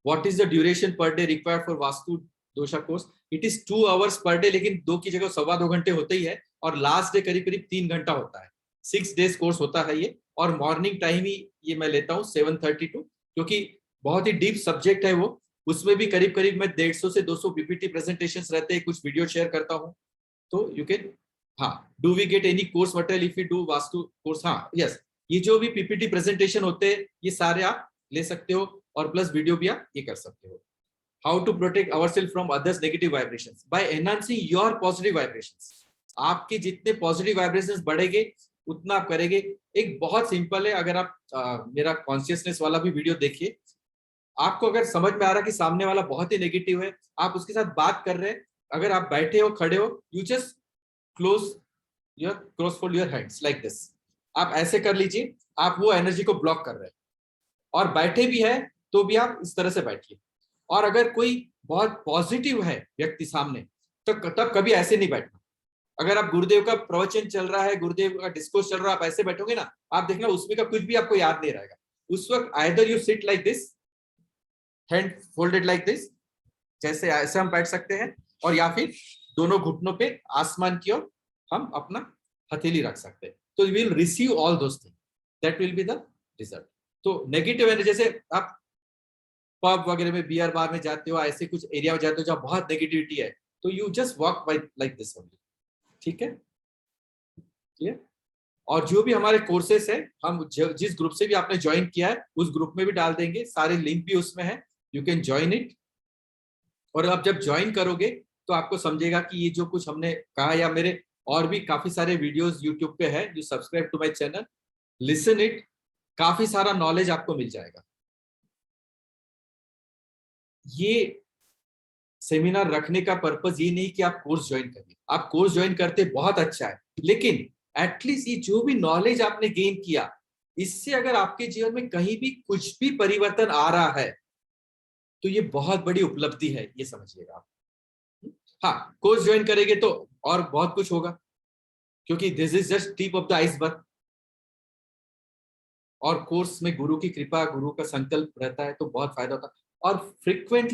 What is the duration per day required for Vastu dosha course? It is 2 hours per day, लेकिन 2 की जगह 2.25 घंटे होते ही है, और last day करीब करीब 3 घंटा होता है। 6 days कोर्स होता है ये, और मॉर्निंग टाइम ही ये मैं लेता हूँ 7:30 to, क्योंकि बहुत ही डीप सब्जेक्ट है वो। उसमें भी करीब करीब मैं 150 से 200 पीपीटी प्रेजेंटेशंस रहते हैं, कुछ वीडियो शेयर करता हूँ। तो यू कैन, हाँ, do we get any course material if you do vastu course? हाँ, यस, ये जो भी पीपीटी प्रेजेंटेशन होते हैं ये सारे आप ले सकते हो, और प्लस वीडियो भी आप ये कर सकते हो। How to protect ourselves from others negative vibrations? By enhancing your positive vibrations. आपके जितने पॉजिटिव वाइब्रेशंस बढ़ेंगे उतना आप करेंगे। एक बहुत सिंपल है, अगर आप मेरा कॉन्शियसनेस वाला भी वीडियो देखिए, आपको अगर समझ में आ रहा है कि सामने वाला बहुत ही नेगेटिव है, आप उसके साथ बात कर रहे हैं, अगर आप बैठे हो, खड़े हो, you just cross fold your hands like this. आप ऐसे कर लीजिए, आप वो एनर्जी को ब्लॉक कर रहे हैं। और बैठे भी है तो भी आप इस तरह से बैठिए। और अगर कोई बहुत पॉजिटिव है व्यक्ति सामने, तो तब कभी ऐसे नहीं बैठना। अगर आप गुरुदेव का प्रवचन चल रहा है, गुरुदेव का डिस्कोर्स चल रहा है, आप ऐसे बैठोगे ना, आप देखना उसमें का कुछ भी आपको याद नहीं रहेगा। उस वक्त either you sit like this, hand folded like this, जैसे ऐसे हम बैठ सकते हैं, और या फिर दोनों घुटनों पे आसमान की ओर हम अपना हथेली रख सकते हैं। तो will receive all those things, that will be the result. तो नेगेटिव एनर्जी, जैसे आप पब वगैरह में, बियर बार में जाते हो, ऐसे कुछ एरिया में जाते हो जहाँ बहुत नेगेटिविटी है, तो you just walk bye like this only. ठीक है, क्लियर? और जो भी हमारे कोर्सेस है, हम जिस ग्रुप से भी आपने ज्वाइन किया है उस ग्रुप में भी डाल देंगे, सारे लिंक भी उसमें है, यू कैन ज्वाइन इट। और आप जब ज्वाइन करोगे तो आपको समझेगा कि ये जो कुछ हमने कहा, या मेरे और भी काफी सारे वीडियोस यूट्यूब पे है, you subscribe to my channel, listen it, काफी सारा नॉलेज आपको मिल जाएगा। ये सेमिनार रखने का पर्पस ये नहीं कि आप कोर्स ज्वाइन करिए, आप कोर्स ज्वाइन करते बहुत अच्छा है, लेकिन एटलीस्ट ये जो भी नॉलेज आपने गेन किया, इससे अगर आपके जीवन में कहीं भी कुछ भी परिवर्तन आ रहा है तो ये बहुत बड़ी उपलब्धि है, ये समझिएगा आप। हाँ, कोर्स ज्वाइन करेंगे तो और बहुत कुछ होगा, क्योंकि this is just tip of the iceberg. और कोर्स में गुरु की कृपा, गुरु का संकल्प रहता है तो बहुत फायदा होता है। और फ्रिक्वेंटली